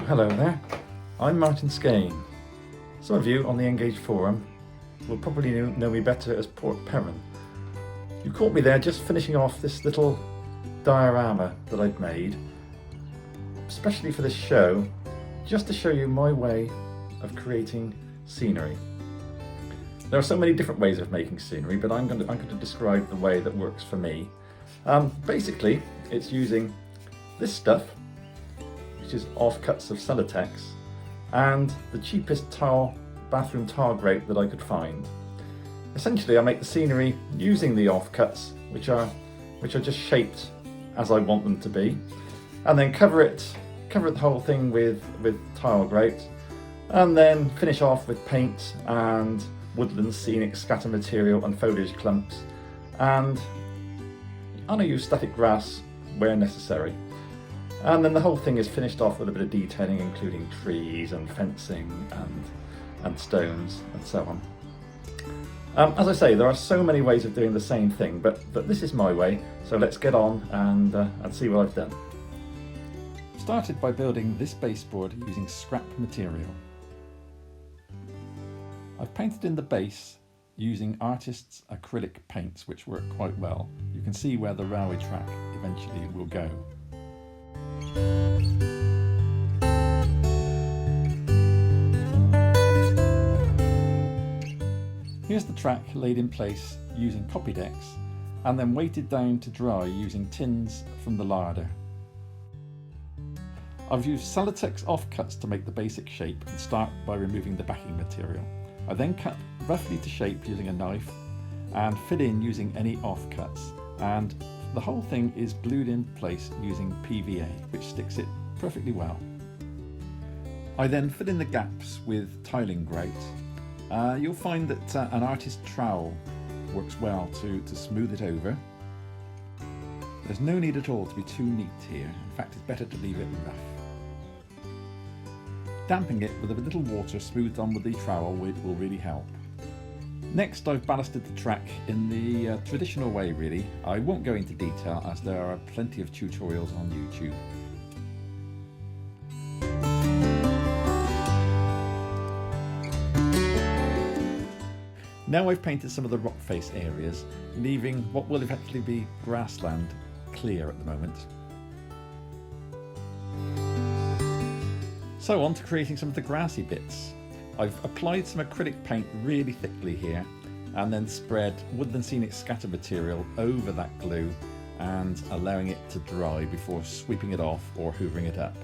hello there. I'm Martin Scane. Some of you on the Engage forum will probably know me better as Port Perrin. You caught me there just finishing off this little diorama that I've made, especially for this show, just to show you my way of creating scenery. There are so many different ways of making scenery, but I'm going to describe the way that works for me. Basically, it's using this stuff, which is offcuts of Celotex, and the cheapest bathroom tile grate that I could find. Essentially, I make the scenery using the offcuts, which are just shaped as I want them to be, and then cover the whole thing with tile grate, and then finish off with paint and woodland scenic scatter material and foliage clumps, and I use static grass where necessary. And then the whole thing is finished off with a bit of detailing, including trees and fencing and stones and so on. As I say, there are so many ways of doing the same thing, but this is my way, so let's get on and see what I've done. Started by building this baseboard using scrap material. I've painted in the base using artists' acrylic paints, which work quite well. You can see where the railway track eventually will go. Here's the track laid in place using copy decks and then weighted down to dry using tins from the larder. I've used Celotex offcuts to make the basic shape and start by removing the backing material. I then cut roughly to shape using a knife and fill in using any offcuts, and the whole thing is glued in place using PVA, which sticks it perfectly well. I then fill in the gaps with tiling grate. You'll find that an artist trowel works well to smooth it over. There's no need at all to be too neat here. In fact, it's better to leave it rough. Damping it with a little water smoothed on with the trowel will really help. Next, I've ballasted the track in the traditional way really. I won't go into detail as there are plenty of tutorials on YouTube. Now I've painted some of the rock face areas, leaving what will eventually be grassland clear at the moment. So on to creating some of the grassy bits. I've applied some acrylic paint really thickly here and then spread woodland scenic scatter material over that glue and allowing it to dry before sweeping it off or hoovering it up.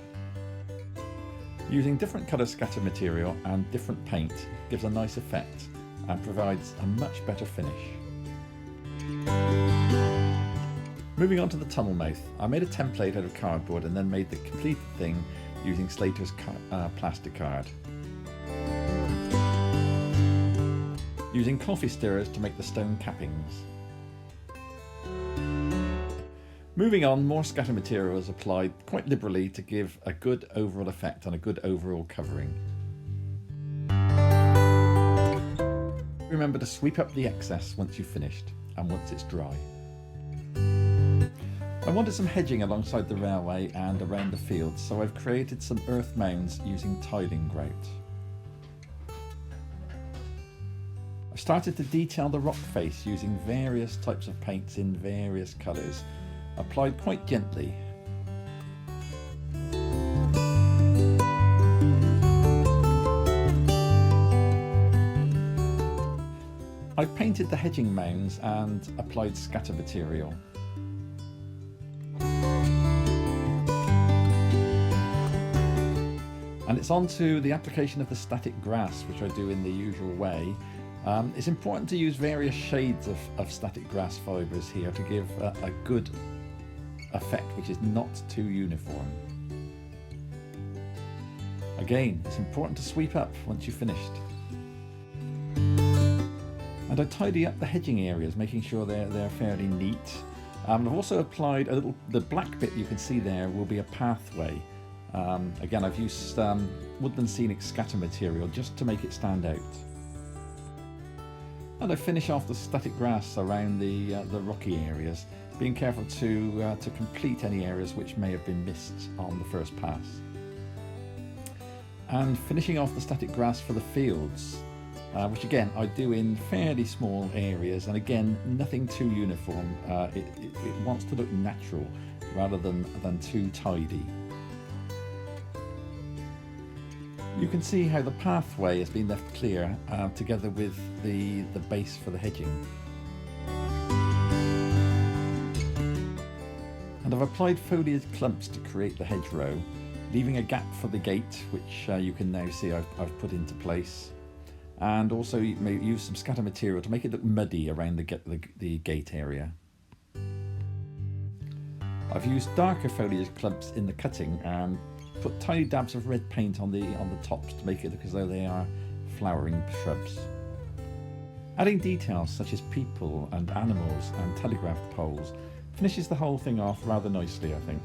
Using different colour scatter material and different paint gives a nice effect and provides a much better finish. Moving on to the tunnel mouth, I made a template out of cardboard and then made the completed thing using Slater's plasticard. Using coffee stirrers to make the stone cappings. Moving on, more scatter material is applied quite liberally to give a good overall effect and a good overall covering. Remember to sweep up the excess once you've finished and once it's dry. I wanted some hedging alongside the railway and around the fields, so I've created some earth mounds using tiling grate. I started to detail the rock face using various types of paints in various colours, applied quite gently. I've painted the hedging mounds and applied scatter material. And it's on to the application of the static grass, which I do in the usual way. It's important to use various shades of static grass fibres here to give a good effect which is not too uniform. Again, it's important to sweep up once you've finished. And I tidy up the hedging areas, making sure they're fairly neat. I've also applied the black bit you can see there will be a pathway. Again, I've used woodland scenic scatter material just to make it stand out. And I finish off the static grass around the rocky areas, being careful to complete any areas which may have been missed on the first pass. And finishing off the static grass for the fields, which again I do in fairly small areas, and again nothing too uniform. It wants to look natural rather than too tidy. You can see how the pathway has been left clear together with the base for the hedging. And I've applied foliage clumps to create the hedgerow, leaving a gap for the gate, which you can now see I've put into place. And also use some scatter material to make it look muddy around the gate area. I've used darker foliage clumps in the cutting and put tiny dabs of red paint on the tops to make it look as though they are flowering shrubs. Adding details such as people and animals and telegraph poles finishes the whole thing off rather nicely, I think.